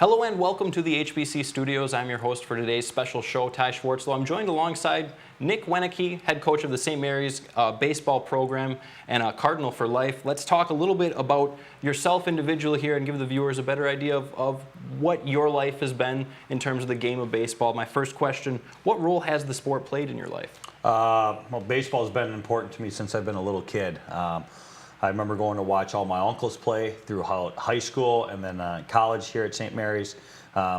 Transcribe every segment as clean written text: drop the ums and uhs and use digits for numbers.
Hello and welcome to the HBC Studios. I'm your host for today's special show, Ty Schwartzlow. I'm joined alongside Nick Winecke, head coach of the St. Mary's baseball program and Cardinal for life. Let's talk a little bit about yourself individually here and give the viewers a better idea of what your life has been in terms of the game of baseball. My first question, what role has the sport played in your life? Well, baseball has been important to me since I've been a little kid. I remember going to watch all my uncles play through high school and then college here at St. Mary's.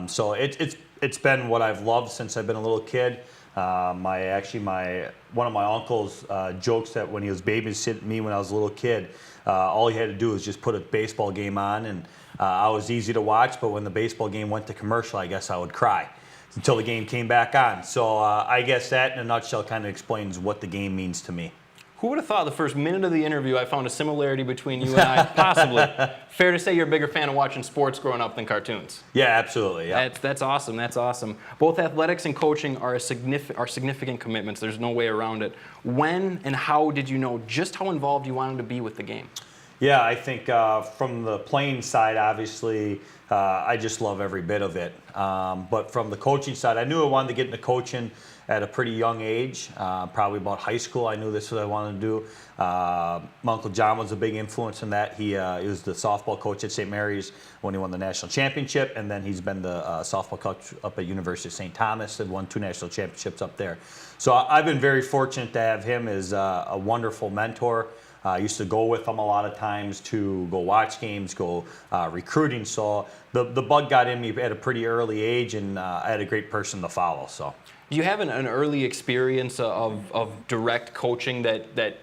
So it's been what I've loved since I've been a little kid. One of my uncles jokes that when he was babysitting me when I was a little kid, all he had to do was just put a baseball game on, and I was easy to watch. But when the baseball game went to commercial, I guess I would cry until the game came back on. So I guess that, in a nutshell, kind of explains what the game means to me. Who would have thought the first minute of the interview I found a similarity between you and I, possibly? Fair to say you're a bigger fan of watching sports growing up than cartoons. Yeah, absolutely. Yeah. That's awesome. That's awesome. Both athletics and coaching are significant commitments. There's no way around it. When and how did you know just how involved you wanted to be with the game? Yeah, I think from the playing side, obviously, I just love every bit of it. But from the coaching side, I knew I wanted to get into coaching at a pretty young age, probably about high school. I knew this was what I wanted to do. My Uncle John was a big influence in that. He was the softball coach at St. Mary's when he won the national championship, and then he's been the softball coach up at University of St. Thomas and won 2 national championships up there. So I've been very fortunate to have him as a wonderful mentor. I used to go with him a lot of times to go watch games, go recruiting. So the bug got in me at a pretty early age, and I had a great person to follow. So, do you have an early experience of direct coaching that I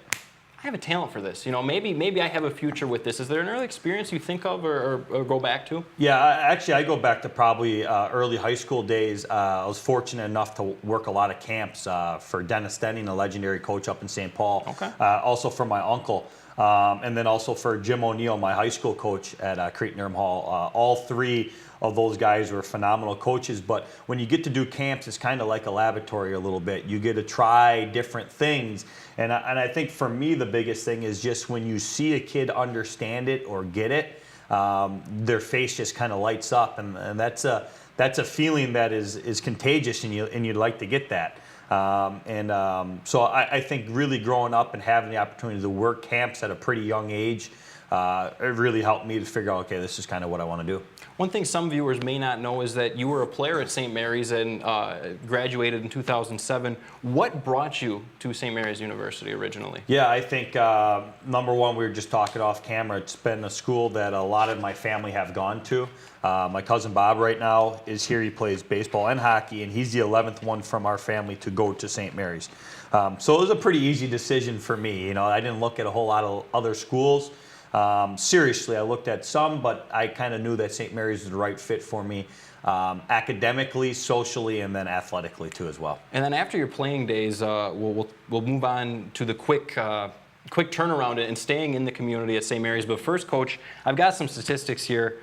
have a talent for this? You know, maybe I have a future with this. Is there an early experience you think of or go back to? Yeah, actually, I go back to probably early high school days. I was fortunate enough to work a lot of camps for Dennis Denning, a legendary coach up in St. Paul. Okay. Also for my uncle. And then also for Jim O'Neill, my high school coach at Cretin-Derham Hall. All three of those guys were phenomenal coaches. But when you get to do camps, it's kind of like a laboratory a little bit. You get to try different things. And I think for me, the biggest thing is just when you see a kid understand it or get it, their face just kind of lights up. And that's a feeling that is contagious, and you'd like to get that. So I think really growing up and having the opportunity to work camps at a pretty young age, it really helped me to figure out, okay, this is kind of what I want to do. One thing some viewers may not know is that you were a player at St. Mary's and graduated in 2007. What brought you to St. Mary's University originally? Yeah, I think number one, we were just talking off camera. It's been a school that a lot of my family have gone to. My cousin Bob right now is here. He plays baseball and hockey, and he's the 11th one from our family to go to St. Mary's. So it was a pretty easy decision for me. You know, I didn't look at a whole lot of other schools. Seriously, I looked at some, but I kind of knew that St. Mary's was the right fit for me, academically, socially, and then athletically too as well. And then after your playing days, we'll move on to the quick turnaround and staying in the community at St. Mary's. But first, Coach, I've got some statistics here.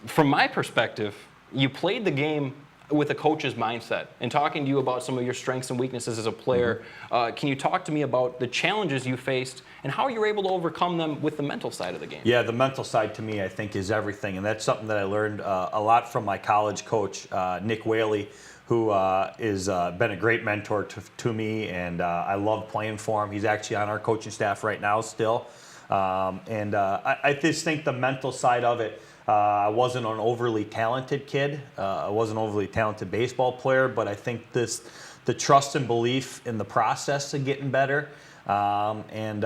From my perspective, you played the game with a coach's mindset. And talking to you about some of your strengths and weaknesses as a player, can you talk to me about the challenges you faced and how you were able to overcome them with the mental side of the game? Yeah, the mental side to me, I think, is everything. And that's something that I learned a lot from my college coach, Nick Whaley, who has been a great mentor to me, and I love playing for him. He's actually on our coaching staff right now still. I just think the mental side of it, I wasn't an overly talented kid. I wasn't an overly talented baseball player, but I think the trust and belief in the process of getting better, and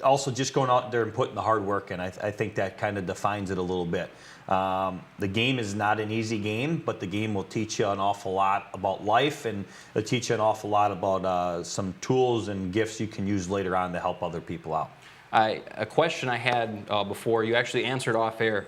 also just going out there and putting the hard work in. I think that kind of defines it a little bit. The game is not an easy game, but the game will teach you an awful lot about life, and it'll teach you an awful lot about some tools and gifts you can use later on to help other people out. A question I had before, you actually answered off air.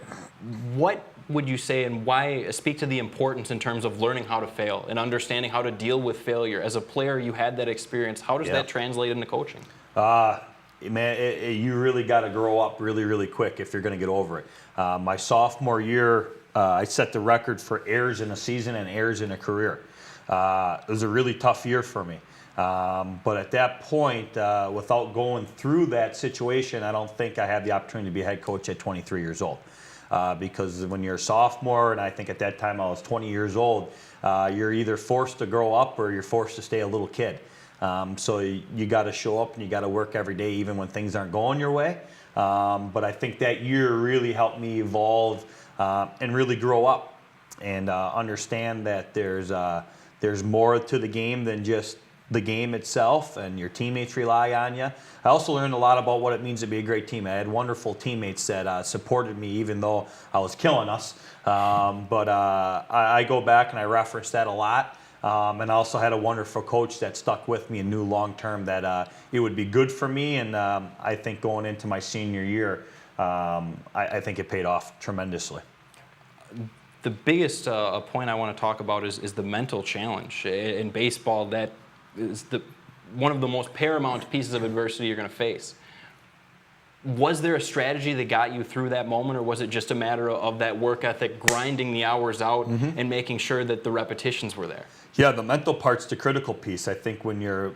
What would you say, and why speak to the importance in terms of learning how to fail and understanding how to deal with failure? As a player, you had that experience. How does that translate into coaching? Man, you really got to grow up really, really quick if you're going to get over it. My sophomore year, I set the record for errors in a season and errors in a career. It was a really tough year for me. But at that point, without going through that situation, I don't think I had the opportunity to be a head coach at 23 years old. because when you're a sophomore, and I think at that time I was 20 years old, you're either forced to grow up or you're forced to stay a little kid. So you got to show up and you got to work every day, even when things aren't going your way. But I think that year really helped me evolve and really grow up and understand that there's more to the game than just the game itself, and your teammates rely on you. I also learned a lot about what it means to be a great team. I had wonderful teammates that supported me even though I was killing us. But I go back and I reference that a lot. And I also had a wonderful coach that stuck with me and knew long term that it would be good for me. And I think going into my senior year, I think it paid off tremendously. The biggest point I want to talk about is the mental challenge. In baseball, that is one of the most paramount pieces of adversity you're going to face. Was there a strategy that got you through that moment, or was it just a matter of that work ethic, grinding the hours out and making sure that the repetitions were there? Yeah, the mental part's the critical piece. I think when you're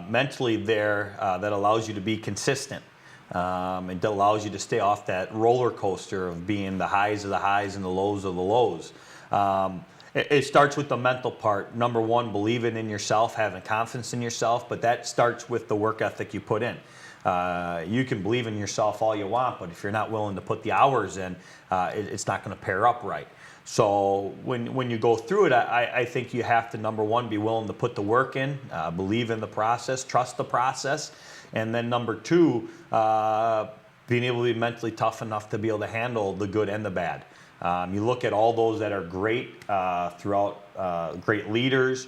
mentally there, that allows you to be consistent. It allows you to stay off that roller coaster of being the highs of the highs and the lows of the lows. It starts with the mental part. Number one, believing in yourself, having confidence in yourself, but that starts with the work ethic you put in. You can believe in yourself all you want, but if you're not willing to put the hours in, it's not going to pair up right. So when you go through it, I think you have to, number one, be willing to put the work in, believe in the process, trust the process, and then number two, being able to be mentally tough enough to be able to handle the good and the bad. You look at all those that are great throughout, great leaders,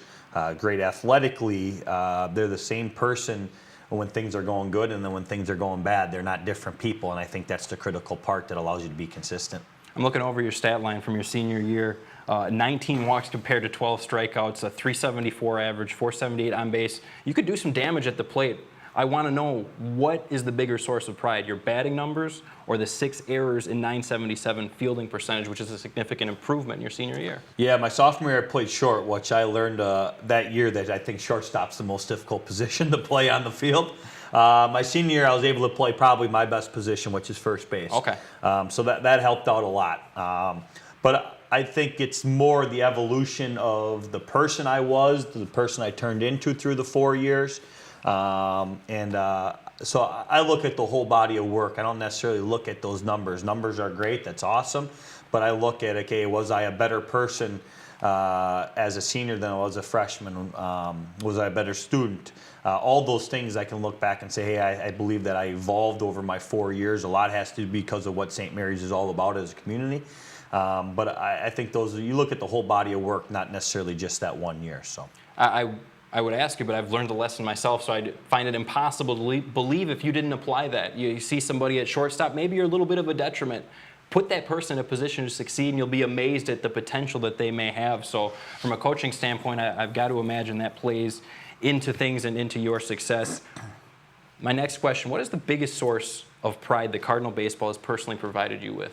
great athletically, they're the same person when things are going good, and then when things are going bad, they're not different people, and I think that's the critical part that allows you to be consistent. I'm looking over your stat line from your senior year. 19 walks compared to 12 strikeouts, a 374 average, 478 on base. You could do some damage at the plate. I want to know, what is the bigger source of pride, your batting numbers or the 6 errors in 977 fielding percentage, which is a significant improvement in your senior year? Yeah, my sophomore year I played short, which I learned that year that I think shortstop's the most difficult position to play on the field. My senior year I was able to play probably my best position, which is first base. Okay. So that helped out a lot. But I think it's more the evolution of the person I was, the person I turned into through the 4 years. So I look at the whole body of work. I don't necessarily look at those numbers. Numbers are great, that's awesome. But I look at, okay, was I a better person as a senior than I was a freshman? Was I a better student? All those things I can look back and say, hey, I believe that I evolved over my 4 years. A lot has to be because of what St. Mary's is all about as a community. But I think you look at the whole body of work, not necessarily just that 1 year. So I would ask you, but I've learned the lesson myself, so I find it impossible to believe if you didn't apply that. You see somebody at shortstop, maybe you're a little bit of a detriment. Put that person in a position to succeed, and you'll be amazed at the potential that they may have. So from a coaching standpoint, I've got to imagine that plays into things and into your success. My next question, what is the biggest source of pride that Cardinal baseball has personally provided you with?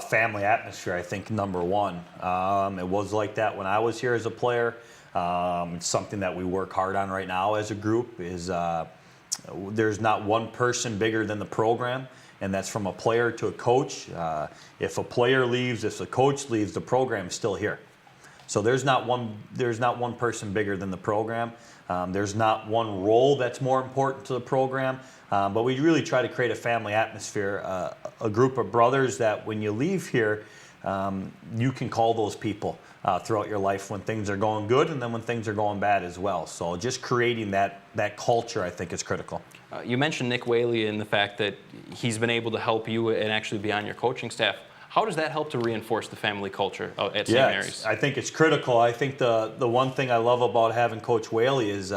Family atmosphere, I think, number one. It was like that when I was here as a player. It's something that we work hard on right now as a group. There's not one person bigger than the program, and that's from a player to a coach. If a player leaves, if the coach leaves, the program is still here. So there's not one person bigger than the program. There's not one role that's more important to the program. But we really try to create a family atmosphere, a group of brothers that when you leave here, you can call those people throughout your life when things are going good and then when things are going bad as well. So just creating that culture, I think, is critical. You mentioned Nick Whaley and the fact that he's been able to help you and actually be on your coaching staff. How does that help to reinforce the family culture at St. Mary's? I think it's critical. I think the one thing I love about having Coach Whaley is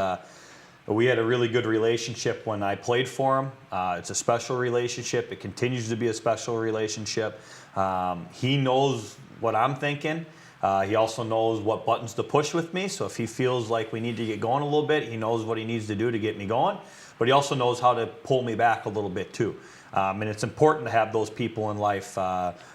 we had a really good relationship when I played for him. It's a special relationship. It continues to be a special relationship. He knows what I'm thinking. He also knows what buttons to push with me. So if he feels like we need to get going a little bit, he knows what he needs to do to get me going. But he also knows how to pull me back a little bit too. And it's important to have those people in life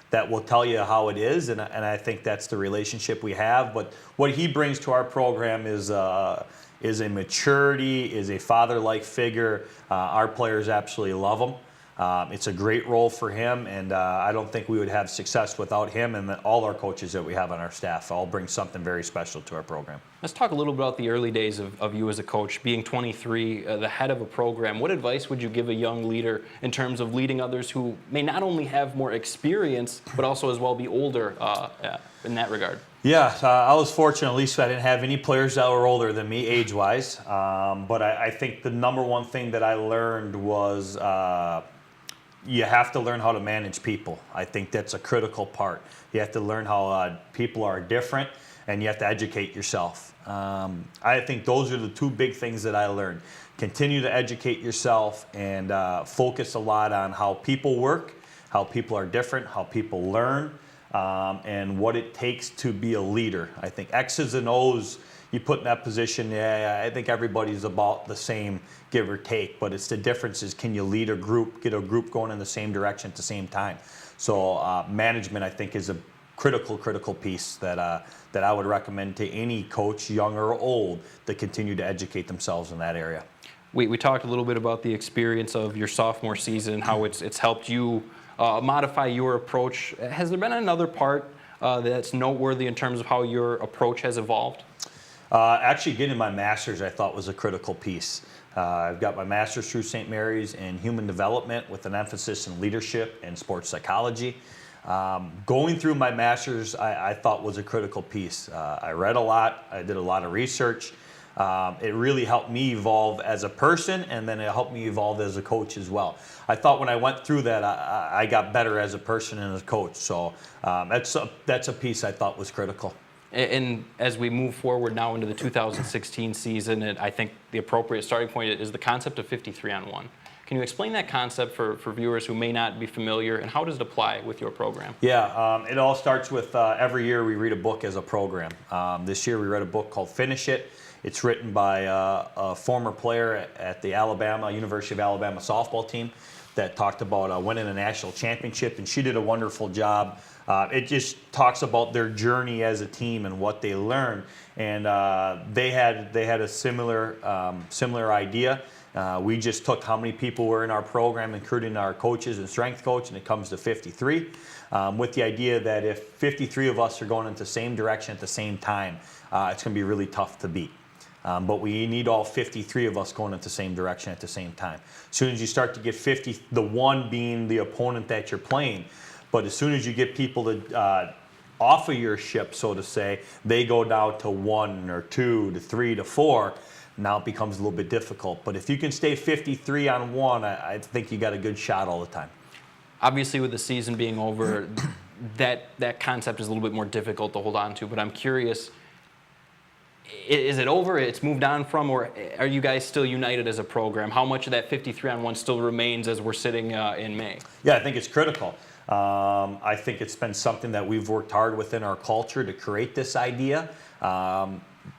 that will tell you how it is. And I think that's the relationship we have. But what he brings to our program is a maturity, is a father-like figure. Our players absolutely love him. It's a great role for him, and I don't think we would have success without him and all our coaches that we have on our staff. All bring something very special to our program. Let's talk a little bit about the early days of you as a coach, being 23, the head of a program. What advice would you give a young leader in terms of leading others who may not only have more experience, but also as well be older in that regard? Yeah, I was fortunate, at least I didn't have any players that were older than me age-wise. But I think the number one thing that I learned was you have to learn how to manage people. I think that's a critical part. You have to learn how people are different, and you have to educate yourself. I think those are the two big things that I learned. Continue to educate yourself and focus a lot on how people work, how people are different, how people learn, and what it takes to be a leader. I think X's and O's, you put in that position, yeah, I think everybody's about the same, give or take, but it's the difference is, can you lead a group, get a group going in the same direction at the same time? So management, I think, is a critical piece that I would recommend to any coach, young or old, to continue to educate themselves in that area. We talked a little bit about the experience of your sophomore season, how it's helped you modify your approach. Has there been another part that's noteworthy in terms of how your approach has evolved? Actually, getting my master's, I thought, was a critical piece. I've got my master's through St. Mary's in human development with an emphasis in leadership and sports psychology. Going through my master's, I thought was a critical piece. I read a lot. I did a lot of research. It really helped me evolve as a person, and then it helped me evolve as a coach as well. I thought when I went through that, I got better as a person and as a coach. So that's a piece I thought was critical. And as we move forward now into the 2016 season, and I think the appropriate starting point is the concept of 53-on-1. Can you explain that concept for viewers who may not be familiar, and how does it apply with your program? Yeah, it all starts with every year we read a book as a program. This year we read a book called Finish It. It's written by a former player at the University of Alabama softball team that talked about winning a national championship, and she did a wonderful job. It just talks about their journey as a team and what they learned, and they had a similar idea. We just took how many people were in our program, including our coaches and strength coach, and it comes to 53, with the idea that if 53 of us are going in the same direction at the same time, it's going to be really tough to beat. But we need all 53 of us going in the same direction at the same time. As soon as you start to get 50, the one being the opponent that you're playing, but as soon as you get people to off of your ship, so to say, they go down to 1 or 2 to 3 to 4. Now it becomes a little bit difficult. But if you can stay 53 on 1, I think you got a good shot all the time. Obviously, with the season being over, that concept is a little bit more difficult to hold on to. But I'm curious, is it over? It's moved on from, or are you guys still united as a program? How much of that 53-on-1 still remains as we're sitting in May? Yeah, I think it's critical. I think it's been something that we've worked hard within our culture to create this idea.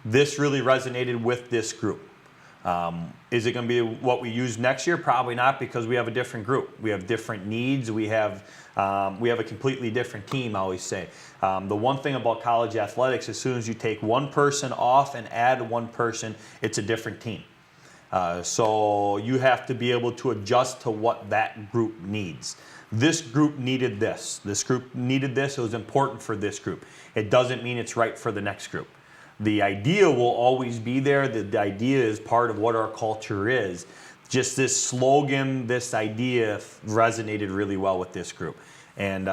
This really resonated with this group. Is it going to be what we use next year? Probably not, because we have a different group. We have different needs. We have a completely different team, I always say. The one thing about college athletics, as soon as you take one person off and add one person, it's a different team. So you have to be able to adjust to what that group needs. This group needed this. This group needed this. It was important for this group. It doesn't mean it's right for the next group. The idea will always be there. The idea is part of what our culture is. Just this slogan, this idea resonated really well with this group. And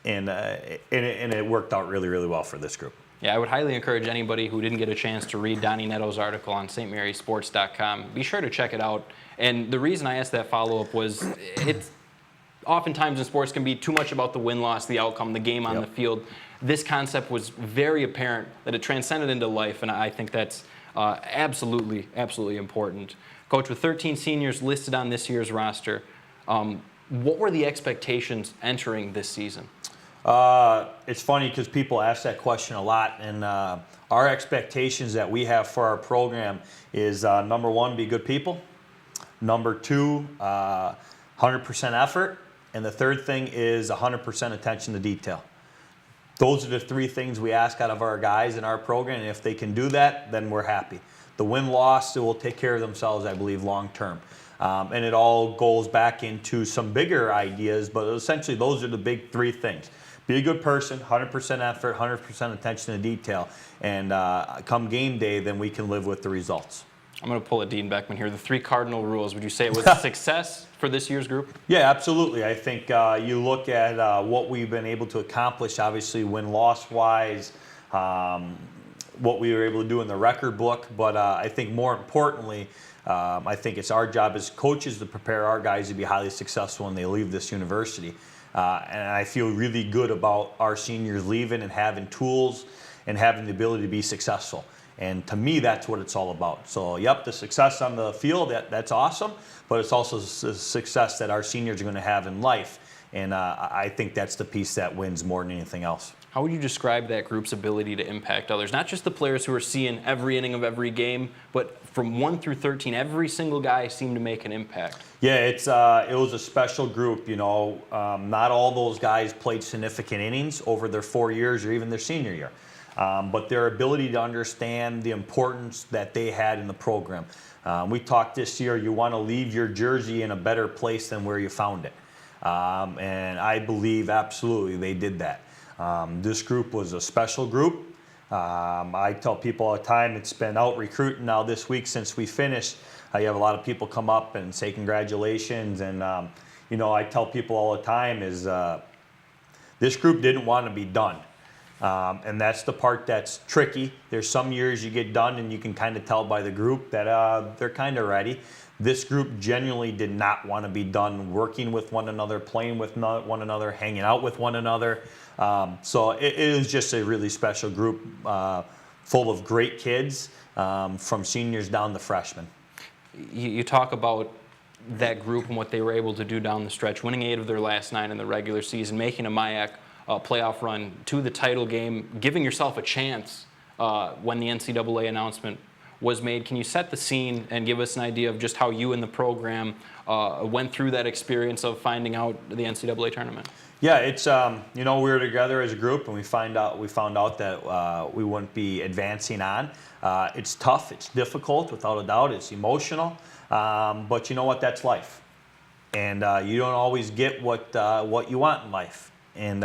it worked out really, really well for this group. Yeah, I would highly encourage anybody who didn't get a chance to read Donny Nettles' article on stmarysports.com, be sure to check it out. And the reason I asked that follow-up was it's oftentimes in sports can be too much about the win-loss, the outcome, the game on the field. This concept was very apparent that it transcended into life, and I think that's absolutely important. Coach, with 13 seniors listed on this year's roster, what were the expectations entering this season? It's funny because people ask that question a lot, and our expectations that we have for our program is number one, be good people. Number two, 100% effort. And the third thing is 100% attention to detail. Those are the three things we ask out of our guys in our program, and if they can do that, then we're happy. The win-loss will take care of themselves, I believe, long term. And it all goes back into some bigger ideas, but essentially those are the big three things. Be a good person, 100% effort, 100% attention to detail, and come game day, then we can live with the results. I'm going to pull a Dean Beckman here. The 3 cardinal rules. Would you say it was a success for this year's group? Yeah, absolutely. I think you look at what we've been able to accomplish, obviously win-loss wise, what we were able to do in the record book, but I think more importantly, I think it's our job as coaches to prepare our guys to be highly successful when they leave this university. And I feel really good about our seniors leaving and having tools and having the ability to be successful. And to me, that's what it's all about. So, yep, the success on the field, that's awesome, but it's also the success that our seniors are going to have in life. And I think that's the piece that wins more than anything else. How would you describe that group's ability to impact others? Not just the players who are seeing every inning of every game, but from 1 through 13, every single guy seemed to make an impact. Yeah, it was a special group. You know, not all those guys played significant innings over their 4 years or even their senior year. But their ability to understand the importance that they had in the program. We talked this year, you want to leave your jersey in a better place than where you found it. And I believe absolutely they did that. This group was a special group. I tell people all the time, it's been out recruiting now this week since we finished. You have a lot of people come up and say congratulations. And, you know, I tell people all the time is this group didn't want to be done. And that's the part that's tricky. There's some years you get done and you can kind of tell by the group that they're kind of ready. This group genuinely did not want to be done working with one another, playing with one another, hanging out with one another. So it is just a really special group full of great kids from seniors down to freshmen. You talk about that group and what they were able to do down the stretch, winning 8 of their last 9 in the regular season, making a MIAC playoff run to the title game, giving yourself a chance when the NCAA announcement was made. Can you set the scene and give us an idea of just how you and the program went through that experience of finding out the NCAA tournament? Yeah, it's you know, we were together as a group and we found out that we wouldn't be advancing on. It's tough, it's difficult, without a doubt. It's emotional, but you know what? That's life, and you don't always get what you want in life. And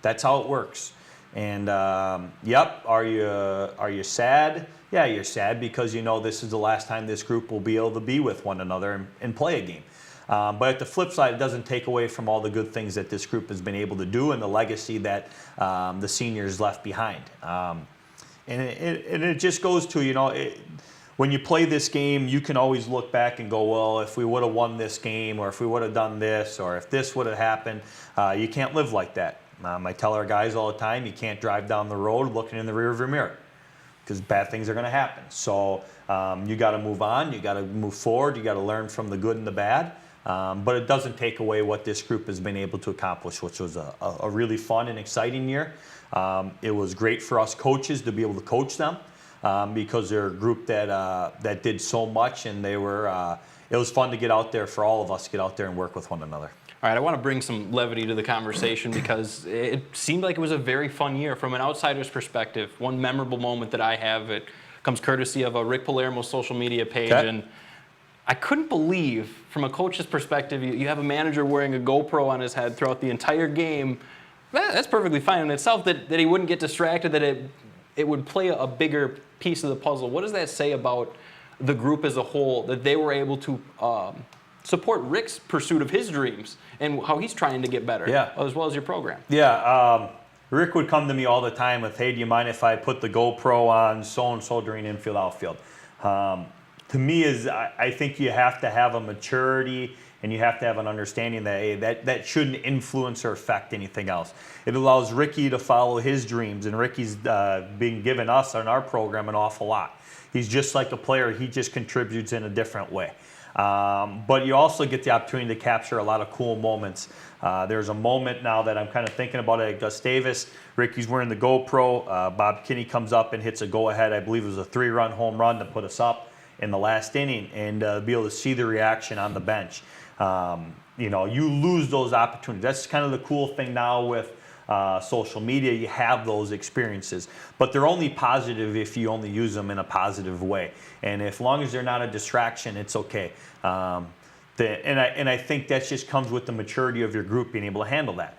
that's how it works. And yep, are you sad? Yeah, you're sad because you know this is the last time this group will be able to be with one another and play a game. But at the flip side, it doesn't take away from all the good things that this group has been able to do and the legacy that the seniors left behind. And it just goes to, you know, when you play this game, you can always look back and go, well, if we would have won this game, or if we would have done this, or if this would have happened, you can't live like that. I tell our guys all the time, you can't drive down the road looking in the rearview mirror because bad things are going to happen. So you got to move on, you got to move forward, you got to learn from the good and the bad. But it doesn't take away what this group has been able to accomplish, which was a really fun and exciting year. It was great for us coaches to be able to coach them. Because they're a group that did so much, and they were. It was fun to get out there for all of us to get out there and work with one another. All right, I want to bring some levity to the conversation because it seemed like it was a very fun year from an outsider's perspective. One memorable moment that I have, it comes courtesy of a Rick Palermo's social media page, okay. And I couldn't believe, from a coach's perspective, you have a manager wearing a GoPro on his head throughout the entire game. That's perfectly fine in itself. That he wouldn't get distracted. That it would play a bigger piece of the puzzle. What does that say about the group as a whole, that they were able to support Rick's pursuit of his dreams and how he's trying to get better, as well as your program? Yeah, Rick would come to me all the time with, hey, do you mind if I put the GoPro on so-and-so during infield, outfield? To me, I think you have to have a maturity and you have to have an understanding that, hey, that shouldn't influence or affect anything else. It allows Ricky to follow his dreams, and Ricky's been giving us in our program an awful lot. He's just like a player. He just contributes in a different way. But you also get the opportunity to capture a lot of cool moments. There's a moment now that I'm kind of thinking about it at Gustavus. Ricky's wearing the GoPro. Bob Kinney comes up and hits a go-ahead. I believe it was a 3-run home run to put us up in the last inning, and be able to see the reaction on the bench. You know, you lose those opportunities. That's kind of the cool thing now with social media. You have those experiences, but they're only positive if you only use them in a positive way. And as long as they're not a distraction, it's okay. And I think that just comes with the maturity of your group being able to handle that.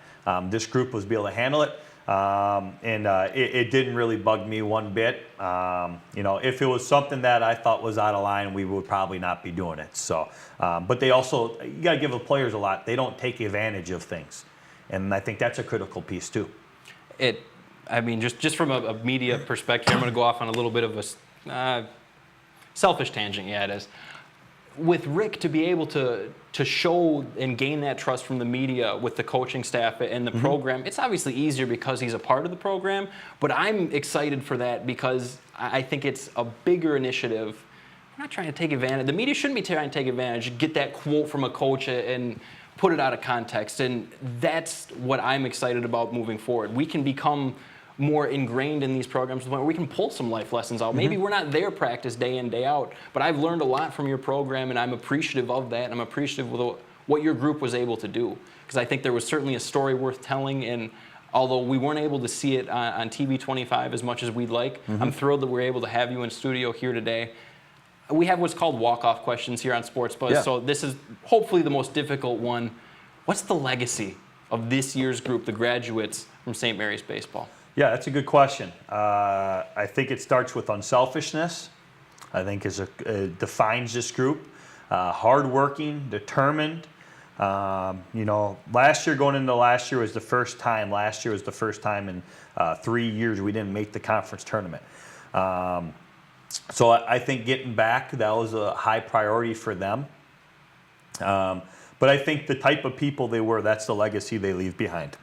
This group was able to handle it, and it didn't really bug me one bit. If it was something that I thought was out of line, we would probably not be doing it. So, but they also, you got to give the players a lot. They don't take advantage of things, and I think that's a critical piece too. Just from a media perspective, I'm going to go off on a little bit of a selfish tangent. Yeah, it is. With Rick to be able to show and gain that trust from the media with the coaching staff and the program, it's obviously easier because he's a part of the program, but I'm excited for that because I think it's a bigger initiative. We're not trying to take advantage. The media shouldn't be trying to take advantage, get that quote from a coach and put it out of context, and that's what I'm excited about moving forward. We can become more ingrained in these programs where we can pull some life lessons out. Maybe we're not there practice day in, day out, but I've learned a lot from your program, and I'm appreciative of that, and I'm appreciative of what your group was able to do, because I think there was certainly a story worth telling, and although we weren't able to see it on TV 25 as much as we'd like, I'm thrilled that we're able to have you in studio here today. We have what's called walk-off questions here on Sports Buzz, so this is hopefully the most difficult one. What's the legacy of this year's group, the graduates from St. Mary's Baseball? Yeah, that's a good question. I think it starts with unselfishness. I think it defines this group. Hardworking, determined. Last year, going into last year was the first time. Last year was the first time in 3 years we didn't make the conference tournament. So I think getting back, that was a high priority for them. But I think the type of people they were, that's the legacy they leave behind.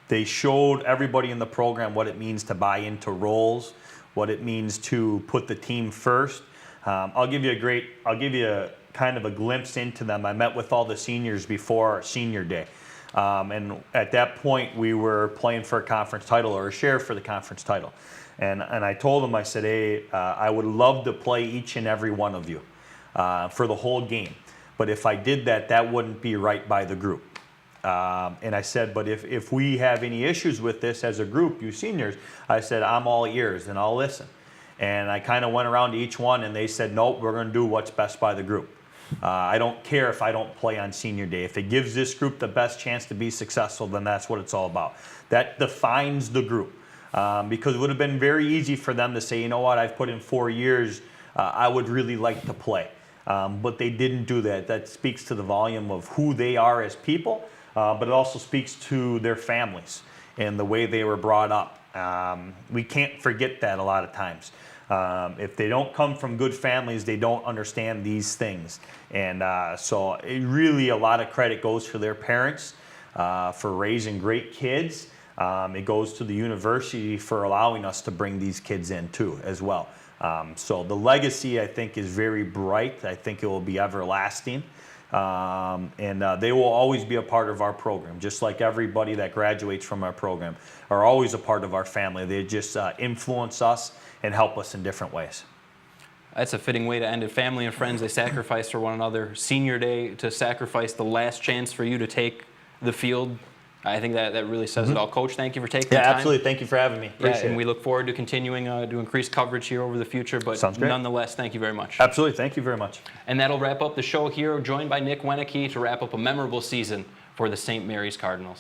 They showed everybody in the program what it means to buy into roles, what it means to put the team first. I'll give you a kind of a glimpse into them. I met with all the seniors before senior day. And at that point, we were playing for a conference title or a share for the conference title. And I told them, I said, hey, I would love to play each and every one of you for the whole game. But if I did that, that wouldn't be right by the group. And I said, but if we have any issues with this as a group, you seniors, I said, I'm all ears and I'll listen. And I kind of went around to each one and they said, nope, we're going to do what's best by the group. I don't care if I don't play on senior day. If it gives this group the best chance to be successful, then that's what it's all about. That defines the group. Because it would have been very easy for them to say, you know what, I've put in 4 years, I would really like to play. But they didn't do that. That speaks to the volume of who they are as people. But it also speaks to their families and the way they were brought up. We can't forget that a lot of times. If they don't come from good families, they don't understand these things. And so it really a lot of credit goes for their parents for raising great kids. It goes to the university for allowing us to bring these kids in too as well. So the legacy, I think, is very bright. I think it will be everlasting. And they will always be a part of our program, just like everybody that graduates from our program are always a part of our family. They just influence us and help us in different ways. That's a fitting way to end it. Family and friends, they sacrifice for one another. Senior day to sacrifice the last chance for you to take the field. I think that really says it all. Coach, thank you for taking the time. Yeah, absolutely. Thank you for having me. Appreciate and it. we look forward to continuing to increase coverage here over the future. But Sounds great. Nonetheless, thank you very much. Absolutely. Thank you very much. And that'll wrap up the show here, joined by Nick Winecke to wrap up a memorable season for the St. Mary's Cardinals.